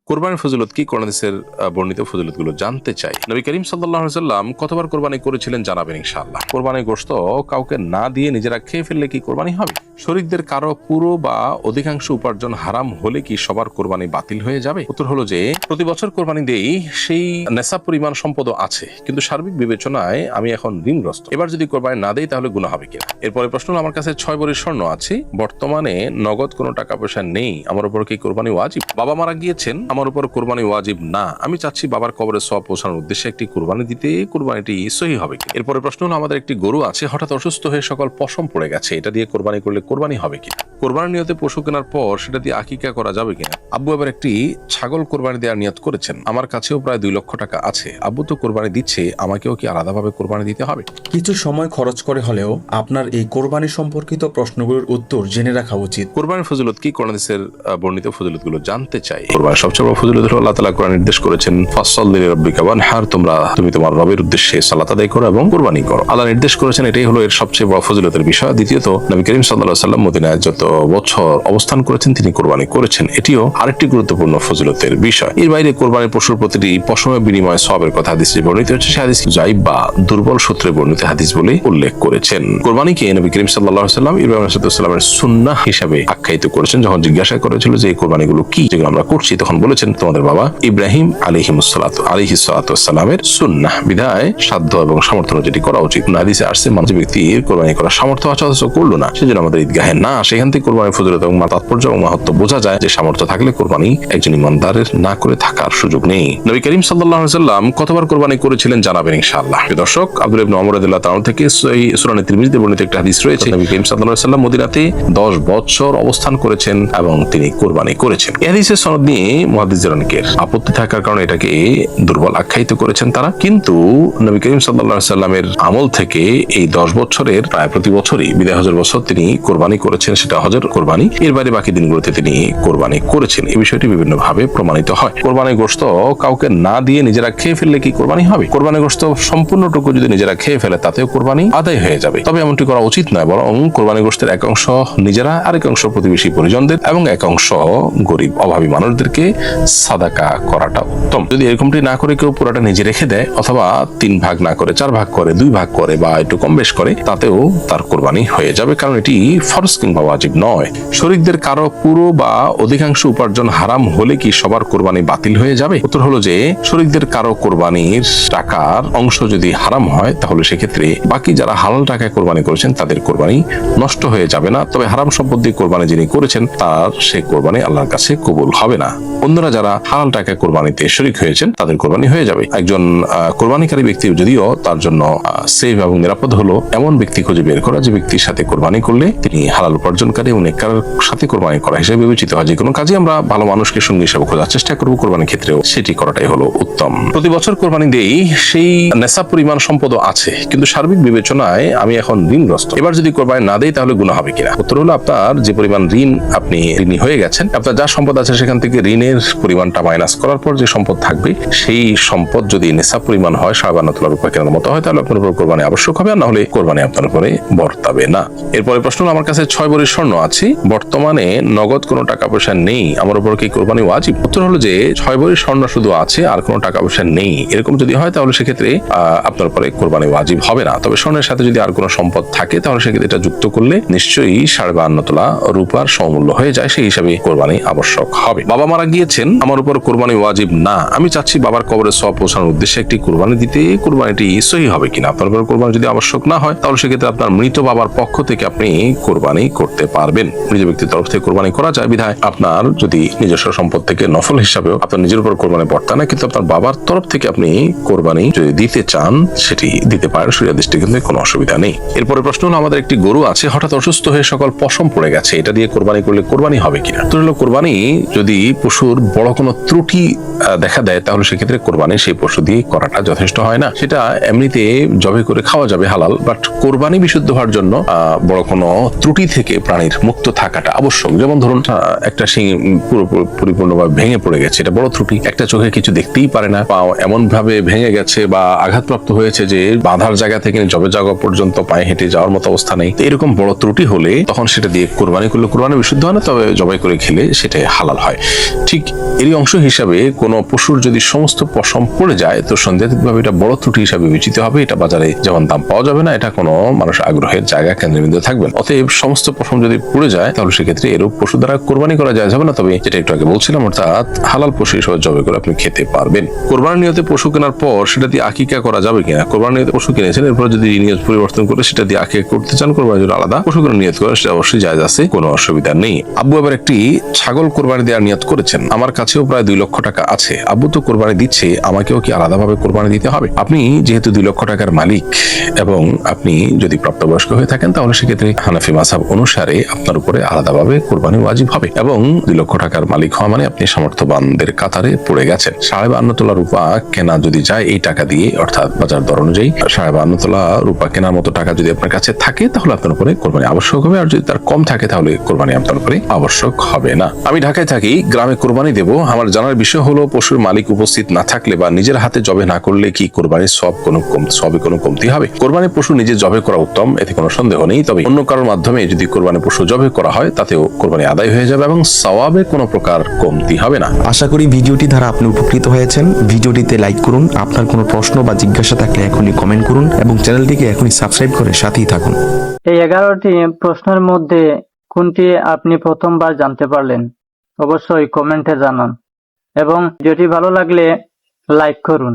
কোরবানির ফজিলত কি? কোরআন হাদিসের বর্ণিত ফজিলতগুলো জানতে চাই। নবী করিম সাল্লাল্লাহু আলাইহি ওয়াসাল্লাম কতবার কোরবানি করেছিলেন জানাবেন ইনশাআল্লাহ। কোরবানির গোশত কাউকে না দিয়ে নিজেরা খেয়ে ফেললে কি কোরবানি হবে? শরীকদের কারো পুরো বা অধিকাংশ উপার্জন হারাম হলে কি সবার কোরবানি বাতিল হয়ে যাবে? উত্তর হলো যে প্রতি বছর কোরবানি দেই, সেই নেশাব পরিমাণ সম্পদ আছে, কিন্তু সার্বিক বিবেচনায় আমি এখন ঋণগ্রস্ত। এবার যদি কোরবানি না দেই তাহলে গুনাহ হবে কিনা? এরপরে প্রশ্ন হলো, আমার কাছে 6 ভরি স্বর্ণ আছে, বর্তমানে নগদ কোনো টাকা পয়সা নেই, আমার উপর কি কোরবানি ওয়াজিব? বাবা মারা গিয়েছেন, আমার উপর কোরবানি ওয়াজিব না, আমি চাচ্ছি বাবার কবরে সওয়াব পৌঁছানোর উদ্দেশ্যে একটি কোরবানি দিতে, কোরবানিটি সহি হবে কি? এরপরে প্রশ্ন হলো, আমাদের একটি গরু আছে, হঠাৎ অসুস্থ হয়ে সকল পশম পড়ে গেছে, এটা দিয়ে কোরবানি করলে কোরবানি হবে কি? কোরবানির নিয়তে পশু কেনার পর সেটা দিয়ে আকিকা করা যাবে কিনা? আব্বু এবার একটি ছাগল কোরবানি দেওয়ার নিয়ত করেছেন, আমার কাছেও প্রায় 2 লক্ষ টাকা আছে, আব্বু তো কোরবানি দিচ্ছে, আমাকেও কি আলাদাভাবে কোরবানি দিতে হবে? কিছু সময় খরচ করে হলেও আপনার এই কোরবানি সম্পর্কিত প্রশ্নগুলোর উত্তর জেনে রাখা উচিত। কোরবানির ফজিলত কি? কোরআন হাদিসের বর্ণিত ফজিলতগুলো জানতে চাই। কোরবানির সবচেয়ে বড় ফজিলত হলো আল্লাহ তাআলা কোরআন নির্দেশ করেছেন, ফাসসাল্লি লিরাব্বিকা ওয়ানহার, তুমি তোমার রবের উদ্দেশ্যে সালাত আদায় করো এবং কোরবানি করো। আল্লাহ নির্দেশ করেছেন, এটাই হলো এর সবচেয়ে বড় ফজিলতের বিষয়। দ্বিতীয়ত, নবী করিম সাল্লাল্লাহু আলাইহি ওয়াসাল্লাম মদিনায় যত বছর অবস্থান করেছেন তিনি কোরবানি করেছেন, এটিও আরেকটি গুরুত্বপূর্ণ ফজিলতের বিষয়। এর বাইরে কোরবানির পশুর প্রতিটি পশমের বিনিময়ে সওয়াবের কথা হাদিসে বর্ণিত হচ্ছে, সে হাদিস জাইব বা দুর্বল সূত্রে বর্ণিত হাদিস বলে উল্লেখ করেছেন। কোরবানিকে নবী করিম সাল্লাল্লাহু আলাইহি ওয়াসাল্লাম ইব্রাহিম আলাইহিস সালামের সুন্নাহ হিসেবে আখ্যায়িত করেছেন। যখন জিজ্ঞাসা করেছিল যে এই কোরবানিগুলো কি যেগুলো আমরা করছি, তখন বলেছেন তোমাদের বাবা ইব্রাহিম আলাইহিস সালাতু ওয়াসসালামের সুন্নাহ, বিধায় সাধ্য এবং সামর্থ্য যেটি করা উচিত। হাদিসে আসছে, মানুষ ব্যক্তির কোরবানি করার সামর্থ্য আছে অথচ করলো না, সেজন্য আমাদের ঈদগাহে না, সেখান থেকে কোরবানির ফজিলত এবং তাৎপর্য এবং মাহাত্ম্য বোঝা যায় যে সামর্থ্য থাকলে কোরবানি একজন ইমানদারের না করে থাকার সুযোগ নেই। নবী করিম সাল্লাল্লাহু আলাইহি ওয়াসাল্লাম কতবার কোরবানি করেছিলেন জানাবেন ইনশাআল্লাহ। দর্শক, আব্দুল্লাহ ইবনে ওমর রাদিয়াল্লাহু তাআলা থেকে এই সুনানে তিরমিজিতে বর্ণিত একটা হাদিস রয়েছে, নবী করিম সাল্লাল্লাহু আলাইহি ওয়াসাল্লাম মদিনাতে 10 বছর অবস্থান করেছেন এবং তিনি কোরবানি করেছেন। এই হাদিসের সনদ নিয়ে মুহাদ্দিসদের অনেকের আপত্তি থাকার কারণে এটাকে দুর্বল আখ্যায়িত করেছেন তারা, কিন্তু নবী করিম সাল্লাল্লাহু আলাইহি ওয়াসাল্লামের আমল থেকে এই 10 বছরের প্রায় প্রতি বছরই বিদায় হজের বছর তিনি কোরবানি করেছেন, সেটা হজের কোরবানি। এর বাইরে বাকি দিনগুলোতে তিনি কোরবানি করেছেন। এই বিষয়টি বিভিন্ন ভাবে প্রমাণিত হয়। কোরবানির গোশত কাউকে না দিয়ে নিজেরা খেয়ে ফেললে কি কোরবানি হবে? কোরবানির গোশত সম্পূর্ণটুকু যদি নিজেরা খেয়ে ফেলে তাতেও কোরবানি আদায় হয়ে যাবে, তবে এমনটি করা উচিত নয়, বরং কোরবানির গোশতের এক অংশ নিজেরা, আরেক অংশ প্রতিবেশী পরিজনদের এবং এক অংশ গরিব অভাবী মানুষদেরকে সাদাকা করাটা উত্তম। যদি এরকমটি না করে কেউ পুরোটা নিজে রেখে দেয়, অথবা 3 ভাগ না করে 4 ভাগ করে, 2 ভাগ করে, বা একটু কম বেশ করে, তাতেও তার কোরবানি হয়ে যাবে, কারণ এটি ফরজ কিংবা ওয়াজিব নয়। শরীকদের কারো পুরো বা অধিকাংশ উপার্জন হারাম হলে কি সবার কোরবানি বাতিল হয়ে যাবে? উত্তর হলো যে শরীকদের কারো কোরবানির টাকার অংশ যদি হারাম হয়, তাহলে সেক্ষেত্রে বাকি যারা হালাল টাকায় কোরবানি করেছেন তাদের কোরবানি নষ্ট হয়ে যাবে না, তবে হারাম সম্পদ দিয়ে কোরবানি যিনি করেছেন তার সেই কোরবানি আল্লাহর কাছে কবুল হবে না। অন্যরা যারা হালাল টাকায় কোরবানিতে শরীক হয়েছেন তাদের কোরবানি হয়ে যাবে। একজন কোরবানিকারী ব্যক্তি যদিও তার জন্য সেফ এবং নিরাপদ হলো এমন ব্যক্তি খুঁজে বের করা, যে ব্যক্তির সাথে কোরবানি করলে তিনি হালাল উপার্জনকারী এবং নেককারের সাথে কোরবানি করা হিসেবে বিবেচিত হয়। যে কোনো কাজে আমরা ভালো মানুষকে সঙ্গী হিসেবে খোঁজার চেষ্টা করবো, কোরবানির ক্ষেত্রেও সেটি করাটাই হলো উত্তম। প্রতি বছর কোরবানি দেই, সেই নেশাব পরিমাণ সম্পদ আছে, কিন্তু সার্বিক বিবেচনায় আমি এখন ঋণগ্রস্ত। এবার যদি কোরবানি না দেই তাহলে গুনাহ হবে কিনা? উত্তর হলো, আপনার যে পরিমাণ ঋণ, আপনি ঋণী হয়ে গেছেন, আপনার যা সম্পদ আছে সেখান থেকে ঋণের পরিমাণটা মাইনাস করার পর যে সম্পদ থাকবে, সেই সম্পদ যদি নেশাব পরিমাণ হয় 52 তোলা রূপা কেনার মতো হয়, তাহলে আপনার উপর কোরবানি আবশ্যক হবে, আর না হলে কোরবানি আপনার উপরে বর্তাবে না। এরপরে প্রশ্ন হলো, আমার কাছে 6 ভরি স্বর্ণ আছে, বর্তমানে নগদ কোনো টাকা পয়সা নেই, আমার উপর কি কোরবানি ওয়াজিব? উত্তর হলো যে 6 ভরি স্বর্ণ শুধু আছে আর কোনো টাকা পয়সা নেই, এরকম যদি হয় তাহলে সেক্ষেত্রে আপনার উপরে কোরবানি ওয়াজিব হবে না। তবে স্বর্ণের সাথে যদি আর কোনো সম্পদ থাকে তাহলে সেক্ষেত্রে এটা যুক্ত করলে নিশ্চয়ই 52 তোলা রূপার সমমূল্য হয়ে যায়, সেই হিসাবে কোরবানি আবশ্যক হবে। বাবা মারা গিয়েছেন, আমার উপর কোরবানি ওয়াজিব না, আমি চাচ্ছি বাবার কবরে সওয়াব পৌঁছানোর উদ্দেশ্যে একটি কোরবানি দিতে, কোরবানিটি সহি হবে কিনা? আপনার উপর কোরবানি যদি আবশ্যক না হয় তাহলে সেক্ষেত্রে আপনার মৃত বাবার পক্ষ থেকে আপনি কোরবানি করতে পারবেন। মৃত ব্যক্তির তরফ থেকে কোরবানি করা যায়, বিধায় আপনার যদি নিজস্ব সম্পদ থেকে নফল হিসাবেও আপনার নিজের উপর কোরবানি পড়তে না, কিন্তু আপনার বাবার তরফ থেকে আপনি কোরবানি যদি দিতে চান সেটি দিতে পারেন, শরীয়ত দৃষ্টিতে কিন্তু কোনো অসুবিধা নেই। এরপরে প্রশ্ন হলো, আমাদের একটি গরু আছে, হঠাৎ অসুস্থ হয়ে সকল পশম পড়ে গেছে, এটা দিয়ে কোরবানি করলে কোরবানি হবে কিনা? তো হলো, কোরবানি যদি পশুর বড় কোনো ত্রুটি দেখা দেয় তাহলে সেক্ষেত্রে কোরবানি সেই পশু দিয়ে করাটা যথেষ্ট হয় না। সেটা এমনিতে জবে করে খাওয়া যাবে হালাল, বাট কোরবানি বিশুদ্ধ হওয়ার জন্য বড় কোনো ত্রুটি থেকে প্রাণীর মুক্ত থাকাটা আবশ্যক। যেমন ধরুন, একটা শিং পরিপূর্ণভাবে ভেঙে পড়ে গেছে, এটা বড় ত্রুটি। একটা চোখে কিছু দেখতেই পারে না, পা এমন ভাবে ভেঙে গেছে বা আঘাতপ্রাপ্ত হয়েছে যে বাঁধার জায়গা থেকে জবে জায়গা পর্যন্ত পায়ে হেঁটে যাওয়ার মতো অবস্থা নেই। এরকম বড় ত্রুটি হলে তখন সেটা দিয়ে কোরবানি করলে কোরবানি বিশুদ্ধ হয় না, তবে জবাই করে খেলে সেটা হালাল হয়। ঠিক এরই অংশ হিসাবে কোনো পশুর যদি সমস্ত পশম পড়ে যায় তো সন্দেহাতীতভাবে এটা বড় ত্রুটি হিসাবে বিবেচিত হবে। এটা বাজারে যেমন দাম পাওয়া যাবে না, এটা কোনো মানুষ আগ্রহের জায়গা কেন্দ্রবিন্দু থাকবেন। অতএব সমস্ত পশম যদি পড়ে যায় তাহলে সেক্ষেত্রে এরূপ পশু দ্বারা কোরবানি করা যায় যাবে না। তবে যেটা একটু আগে বলছিলাম, অর্থাৎ হালাল পশু হিসেবে জবাই করে আপনি খেতে পারবেন। কোরবানির নিয়তে পশু কেনার পর সেটা দিয়ে আকিকা করা যাবে কিনা? কোরবানির নিয়তে পশু কিনেছেন, এরপর যদি নিয়ত পরিবর্তন করে সেটা দিয়ে আকিকা করতে চান, কোরবানির জন্য আলাদা পশু কেনার নিয়ত করে, সেটা অবশ্যই জায়েজ আছে, কোনো অসুবিধা নেই। আব্বু এবার একটি ছাগল কোরবানি দেওয়ার নিয়ত করেছেন। আমার কাছেও প্রায় 2 লক্ষ টাকা আছে। আব্বু তো কোরবানি দিচ্ছে, আমাকেও কি আলাদাভাবে কোরবানি দিতে হবে? আপনি যেহেতু 2 লক্ষ টাকার মালিক এবং আপনি যদি প্রাপ্তবয়স্ক হয়ে থাকেন তাহলে সেক্ষেত্রে হানাফি মাযহাব অনুসারে আপনার উপরে আলাদাভাবে কোরবানি ওয়াজিব হবে। এবং 2 লক্ষ টাকার মালিক হওয়া মানে আপনি সামর্থ্যবানদের কাতারে পড়ে গেছেন। 52.5 তোলা রূপা কেনা যদি যায় এই টাকা দিয়ে, অর্থাৎ বাজার দর অনুযায়ী 52.5 তোলা রূপা কেনার মতো টাকা যদি আপনার কাছে থাকে তাহলে আপনার উপরে কোরবানি আবশ্যক হবে। আর যদি তার কম থাকে তাহলে কোরবানি আপনার উপরে আবশ্যক হবে না। আমি ঢাকায় থাকি, গ্রামে কোরবানি দেব। আমার জানার বিষয় হলো পশুর মালিক উপস্থিত না থাকলে বা নিজের হাতে জবে না করলে কি কোরবানির সবে কোনো কমতি হবে? কোরবানি পশু নিজে জবে করা উত্তম, এতে কোনো সন্দেহ নেই। তবে অন্য কারোর মাধ্যমে যদি কোরবানি পশু জবে করা হয় তাতেও কোরবানি আদায় হয়ে যাবে এবং সওয়াবে কোনো প্রকার কমতি হবে না। আশা করি ভিডিওটি দ্বারা আপনি উপকৃত হয়েছেন। ভিডিওটিতে লাইক করুন, আপনার কোনো প্রশ্ন বা জিজ্ঞাসা থাকলে এখনই কমেন্ট করুন এবং চ্যানেলটিকে এখনই সাবস্ক্রাইব করে সাথেই থাকুন। এই 11টি প্রশ্নের মধ্যে কোনটি আপনি প্রথমবার জানতে পারলেন? অবশ্যই কমেন্টে জানান এবং ভিডিওটি ভালো লাগলে লাইক করুন।